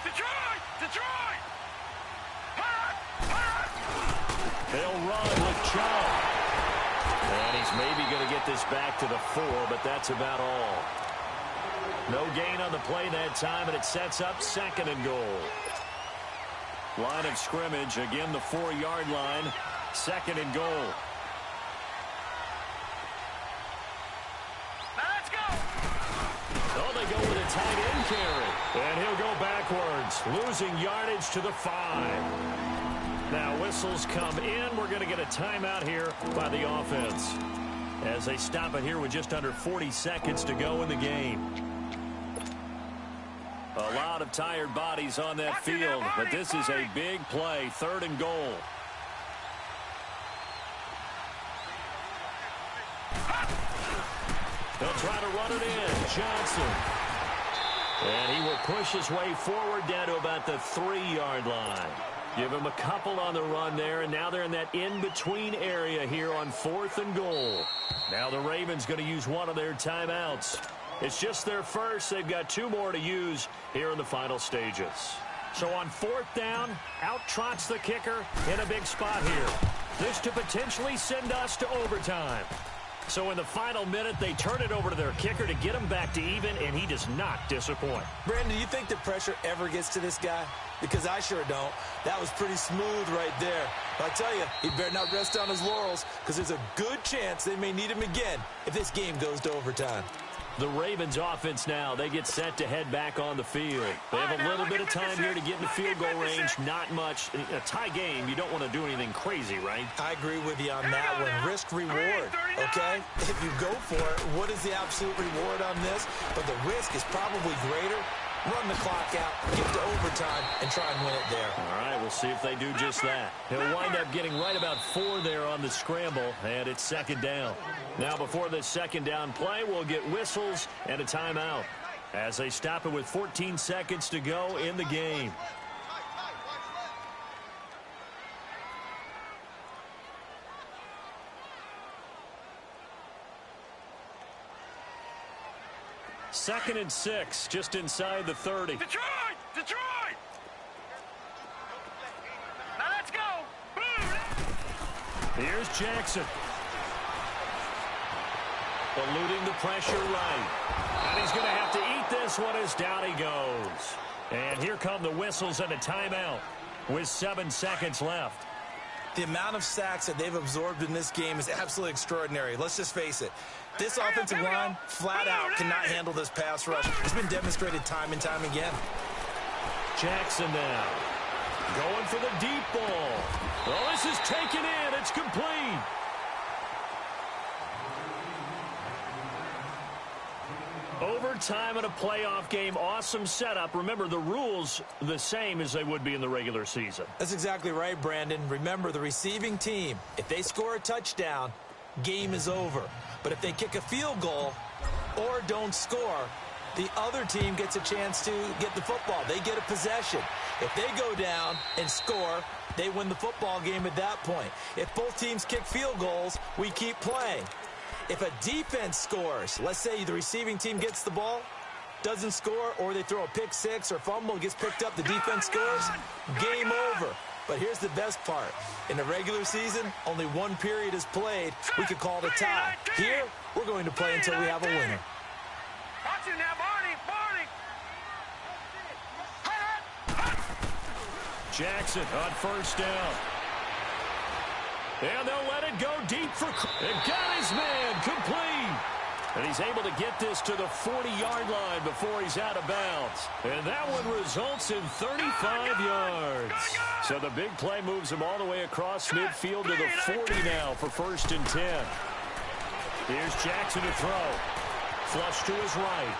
S3: Detroit! Detroit!
S2: They'll run with Chubb. And he's maybe going to get this back to the 4, but that's about all. No gain on the play that time, and it sets up second and goal. Line of scrimmage, again the 4-yard line. Second and goal.
S3: Let's go!
S2: Oh, they go with a tight end carry. And he'll go backwards, losing yardage to the 5. Now whistles come in. We're going to get a timeout here by the offense as they stop it here with just under 40 seconds to go in the game. A lot of tired bodies on that field, but this is a big play. Third and goal. They'll try to run it in. Johnson. And he will push his way forward down to about the 3-yard line. Give him a couple on the run there, and now they're in that in-between area here on 4th and goal. Now the Ravens going to use one of their timeouts. It's just their first. They've got 2 more to use here in the final stages. So on 4th down, out trots the kicker in a big spot here. This to potentially send us to overtime. So in the final minute, they turn it over to their kicker to get him back to even, and he does not disappoint.
S4: Brandon, do you think the pressure ever gets to this guy? Because I sure don't. That was pretty smooth right there. But I tell you, he better not rest on his laurels, because there's a good chance they may need him again if this game goes to overtime.
S2: The Ravens offense now, they get set to head back on the field. They have a little bit of time here to get in the field goal range. Not much. A tie game, you don't want to do anything crazy, right?
S4: I agree with you on that one. Risk reward, okay? If you go for it, what is the absolute reward on this? But the risk is probably greater. Run the clock out, get to overtime, and try and win it there.
S2: All right, we'll see if they do just that. He'll wind up getting right about 4 there on the scramble, and it's second down. Now, before this second down play, we'll get whistles and a timeout as they stop it with 14 seconds to go in the game. Second and 6, just inside the 30.
S3: Detroit! Detroit! Now let's go! Boom!
S2: Here's Jackson. Eluding the pressure right. And he's going to have to eat this one as down he goes. And here come the whistles and a timeout with 7 seconds left.
S4: The amount of sacks that they've absorbed in this game is absolutely extraordinary. Let's just face it. This offensive line, flat out, cannot handle this pass rush. It's been demonstrated time and time again.
S2: Jackson now. Going for the deep ball. Oh, this is taken in. It's complete. Overtime in a playoff game. Awesome setup. Remember, the rules the same as they would be in the regular season.
S4: That's exactly right, Brandon. Remember, the receiving team, if they score a touchdown, game is over. But if they kick a field goal or don't score, the other team gets a chance to get the football. They get a possession. If they go down and score, they win the football game at that point. If both teams kick field goals, we keep playing. If a defense scores, let's say the receiving team gets the ball, doesn't score, or they throw a pick six or fumble, gets picked up, the defense scores, game over. But here's the best part. In the regular season, only one period is played. We could call it a tie. Here, we're going to play until we have a winner.
S3: Watch it now, Barney! Barney!
S2: Jackson on first down. And they'll let it go deep for... And got his man complete. And he's able to get this to the 40-yard line before he's out of bounds. And that one results in 35 yards. So the big play moves him all the way across midfield to the 40 now for 1st and 10. Here's Jackson to throw. Flush to his right.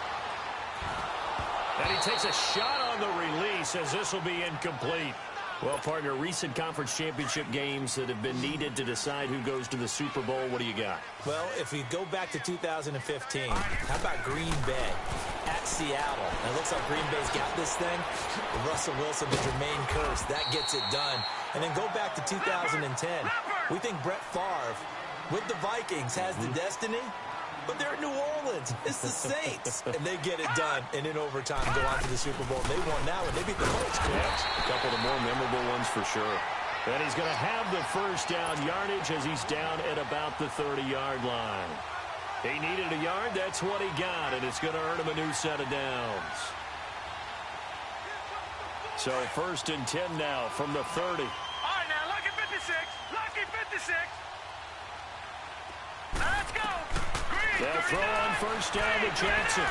S2: And he takes a shot on the release as this will be incomplete. Well, partner, recent conference championship games that have been needed to decide who goes to the Super Bowl. What do you got?
S4: Well, if we go back to 2015, how about Green Bay at Seattle? Now, it looks like Green Bay's got this thing. Russell Wilson, the Jermaine Curse, that gets it done. And then go back to 2010. We think Brett Favre with the Vikings has the destiny. But they're in New Orleans. It's the Saints. And they get it done. And in overtime, go on to the Super Bowl. They won now, and they beat the Colts.
S2: A couple of the more memorable ones for sure. And he's going to have the first down yardage as he's down at about the 30-yard line. He needed a yard. That's what he got. And it's going to earn him a new set of downs. So 1st and 10 now from the 30.
S3: All right, now, lucky 56. Lucky 56. Let's go.
S2: They'll throw on 1st down to Jackson.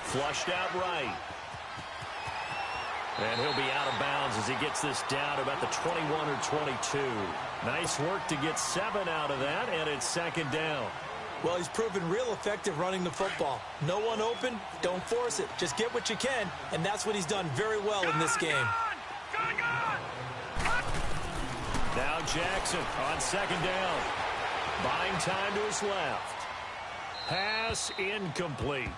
S2: Flushed out right. And he'll be out of bounds as he gets this down about the 21 or 22. Nice work to get 7 out of that, and it's 2nd down.
S4: Well, he's proven real effective running the football. No one open, don't force it. Just get what you can, and that's what he's done very well in this game.
S2: Now Jackson on 2nd down. Buying time to his left. Pass incomplete.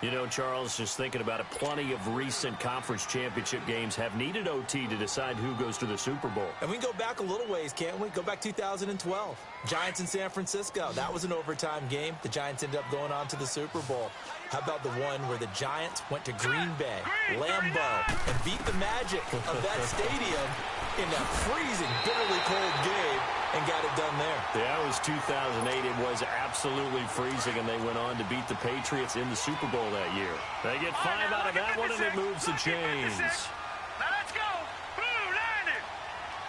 S2: You know, Charles, just thinking about it, plenty of recent conference championship games have needed OT to decide who goes to the Super Bowl.
S4: And we can go back a little ways, can't we? Go back 2012. Giants in San Francisco. That was an overtime game. The Giants ended up going on to the Super Bowl. How about the one where the Giants went to Green Bay, Lambeau, and beat the magic of that stadium in that freezing, bitterly cold game and got it done there.
S2: Yeah, it was 2008. It was absolutely freezing, and they went on to beat the Patriots in the Super Bowl that year. They get 5 out of that one, and it moves the chains.
S3: Now let's go. Blue 90.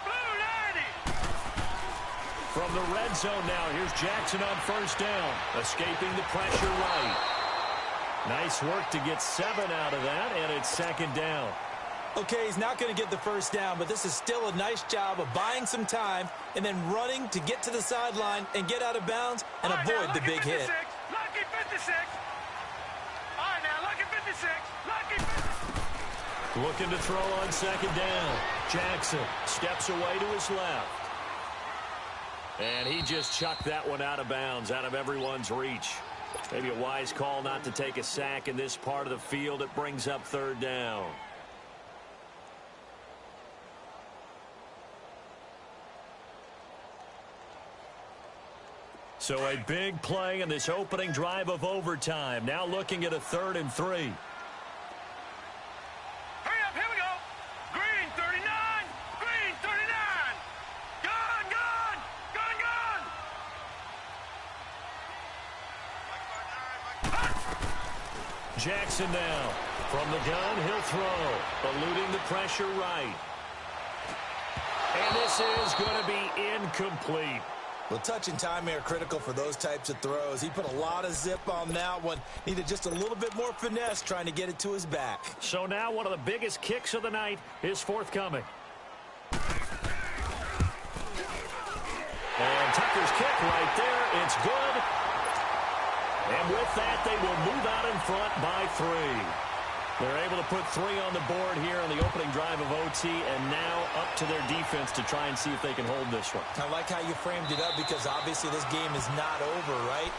S3: Blue 90.
S2: From the red zone now, here's Jackson on 1st down, escaping the pressure right. Nice work to get 7 out of that, and it's 2nd down.
S4: Okay, he's not going to get the first down, but this is still a nice job of buying some time and then running to get to the sideline and get out of bounds and avoid the big hit.
S3: Lucky 56. All right, now, lucky 56. Lucky 56.
S2: Looking to throw on 2nd down. Jackson steps away to his left. And he just chucked that one out of bounds, out of everyone's reach. Maybe a wise call not to take a sack in this part of the field. It brings up 3rd down. So a big play in this opening drive of overtime. Now looking at a 3rd and 3.
S3: Hurry up, here we go. Green 39. Green 39. Gun, gun. Gun, gun.
S2: Jackson now. From the gun, he'll throw. Eluding the pressure right. And this is going to be incomplete.
S4: Well, touch and time are critical for those types of throws. He put a lot of zip on that one. Needed just a little bit more finesse trying to get it to his back.
S2: So now one of the biggest kicks of the night is forthcoming. And Tucker's kick right there. It's good. And with that, they will move out in front by 3. They're able to put 3 on the board here on the opening drive of OT, and now up to their defense to try and see if they can hold this one.
S4: I like how you framed it up because obviously this game is not over, right?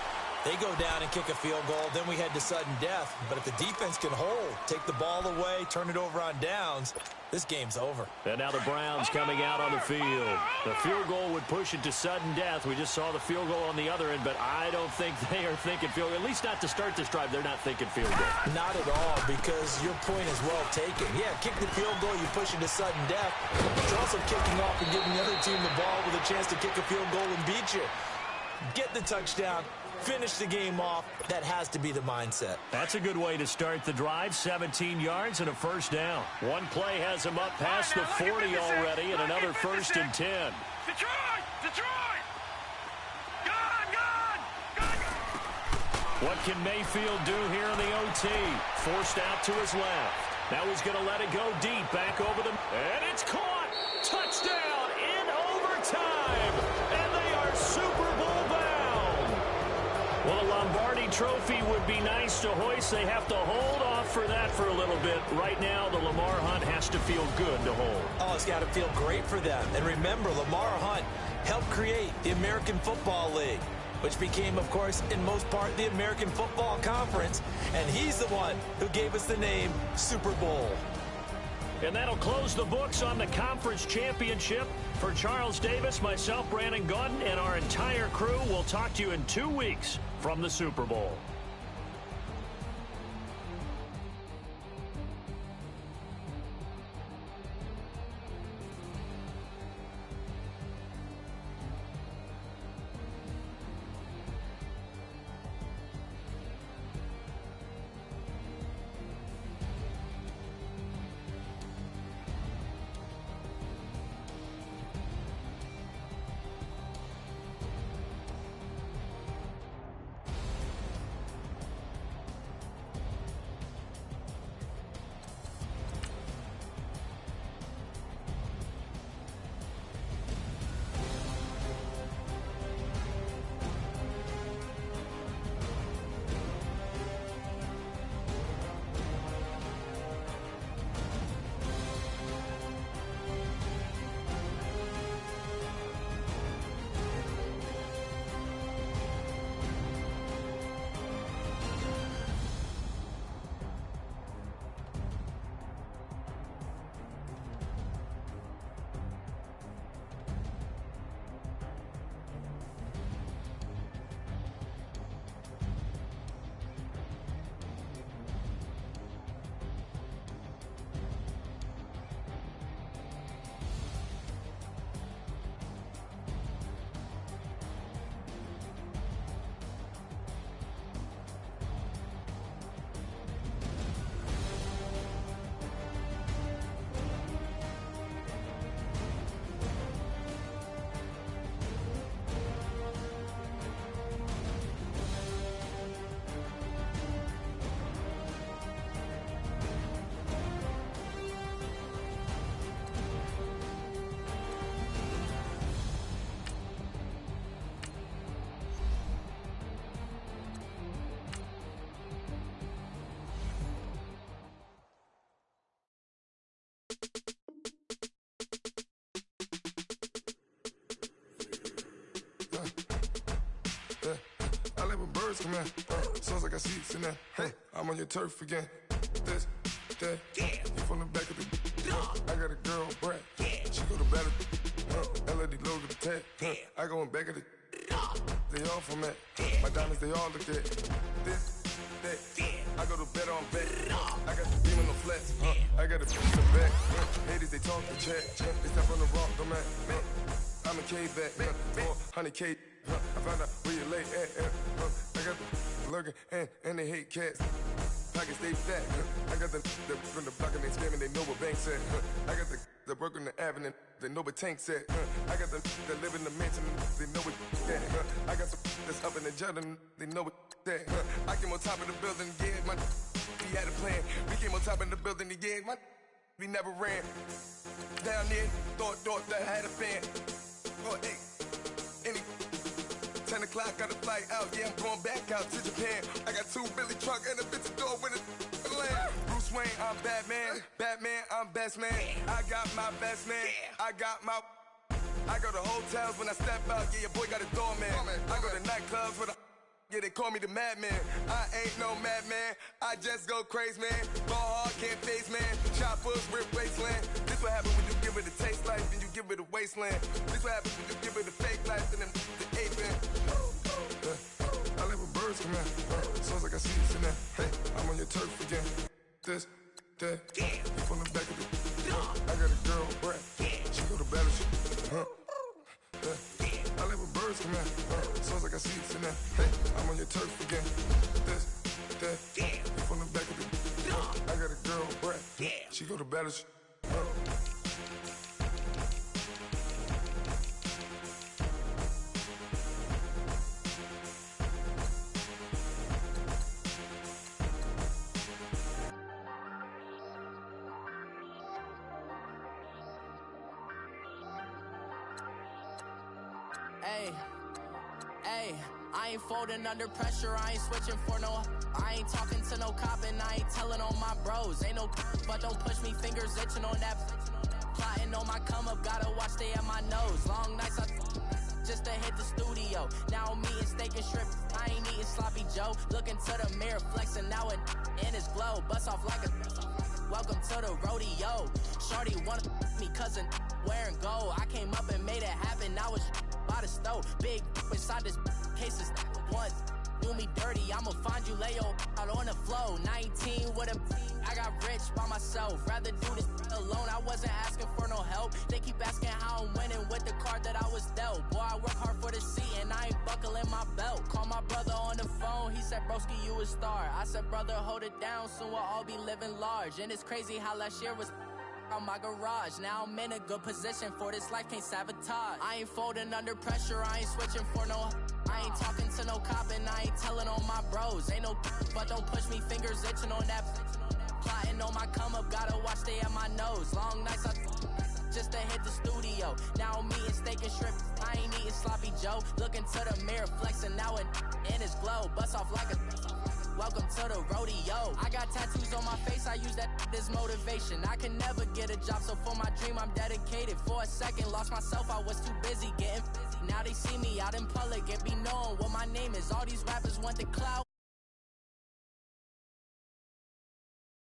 S4: They go down and kick a field goal, then we head to sudden death. But if the defense can hold, take the ball away, turn it over on downs, this game's over.
S2: And now the Browns coming out on the field. The field goal would push it to sudden death. We just saw the field goal on the other end, but I don't think they are thinking field goal. At least not to start this drive. They're not thinking field goal.
S4: Not at all, because your point is well taken. Yeah, kick the field goal, you push it to sudden death. But you're also kicking off and giving the other team the ball with a chance to kick a field goal and beat you. Get the touchdown. Finish the game off. That has to be the mindset.
S2: That's a good way to start the drive. 17 yards and a 1st down. One play has him up past the 40 already, and another 1st and 10.
S3: Detroit! Detroit! Gun, gun!
S2: What can Mayfield do here in the OT? Forced out to his left. Now he's going to let it go deep, back over the... And it's caught! Touchdown in overtime! And they are Super Bowl bound! Well, a Lombardi trophy would be nice to hoist. They have to hold off for that for a little bit. Right now, the Lamar Hunt has to feel good to hold.
S4: Oh, it's got to feel great for them. And remember, Lamar Hunt helped create the American Football League, which became, of course, in most part, the American Football Conference. And he's the one who gave us the name Super Bowl.
S2: And that'll close the books on the conference championship. For Charles Davis, myself, Brandon Gaudin, and our entire crew, we'll talk to you in 2 weeks from the Super Bowl.
S5: I live with birds come in. Sounds like I see seats in there. Hey, I'm on your turf again. This, that, you from the back of the. I got a girl, Brad. She go to battle. LED logo the tag. I go in back of the. They all from that. My diamonds, they all look at. This, that. I go to bed on bed. I got the beam on the flats. I got a piece of back. Ladies, they talk to chat. They step on the rock, don't man. I'm a K-back. 400K. I found out where you lay at. I got the lurking and they hate cats. Pockets stay fat. I got the from the block and they scamming, they know what banks at. I got the work on the avenue, they know what tanks at. I got the live in the mansion, they know what that. I got some that's up in the Jordan, they know what that. I came on top of the building, yeah, my we had a plan. We came on top of the building, yeah, my we never ran. Down there, thought that I had a fan. Oh, hey, any 10 o'clock, got a flight out, yeah, I'm going back out to Japan. I got 2 Billy truck and a bitch door with a land. Bruce Wayne, I'm Batman. Batman, I'm best man. I got my best man. I got my. I go to hotels when I step out, yeah, your boy got a doorman. I go to nightclubs with a. Yeah, they call me the madman. I ain't no madman. I just go crazy, man. Ball hard, can't face, man. Choppers, rip wasteland. This what happens when you give it a taste life and you give it a wasteland. This what happens when you give it a fake life and then the ape in. I live with birds come in. Sounds like I see you in there. Hey, I'm on your turf again. This, that, you from the back of the. I got a girl, Brad. She go to battle shit. I live with birds come in. Sounds like I see you in there. Hey, I'm on your turf again. This, that, you from the back of the. I got a girl, Brad. She go to battle shit.
S6: Ayy, I ain't folding under pressure, I ain't switching for no. I ain't talking to no cop and I ain't telling on my bros. Ain't no but don't push me, fingers itching on that. Plotting on my come up, gotta watch stay at my nose. Long nights just to hit the studio. Now I'm eating steak and shrimp, I ain't eating sloppy Joe. Looking to the mirror, flexing now it in his glow. Bust off like a welcome to the rodeo. Shorty wanna me cousin wearing gold. I came up and made it happen, now it's by the stove. Big inside this cases once do me dirty, I'ma find you lay out on the floor. 19 with a I got rich by myself, rather do this alone. I wasn't asking for no help, they keep asking how I'm winning with the card that I was dealt. Boy, I work hard for the seat and I ain't buckling my belt. Call my brother on the phone, he said broski you a star. I said brother hold it down, soon we'll all be living large. And it's crazy how last year was on my garage. Now I'm in a good position for this life, can't sabotage. I ain't folding under pressure, I ain't switching for no. I ain't talking to no cop and I ain't telling on my bros. Ain't no but don't push me, fingers itching on that. Plotting on my come up, gotta watch stay at my nose. Long nights just to hit the studio. Now I'm eating steak and shrimp, I ain't eating sloppy Joe. Looking to the mirror, flexing now it in his glow. Bust off like a welcome to the rodeo. I got tattoos on my face, I use that as motivation. I can never get a job, so for my dream I'm dedicated. For a second, lost myself, I was too busy getting busy. Now they see me out in public and be knowing what my name is. All these rappers want the clout.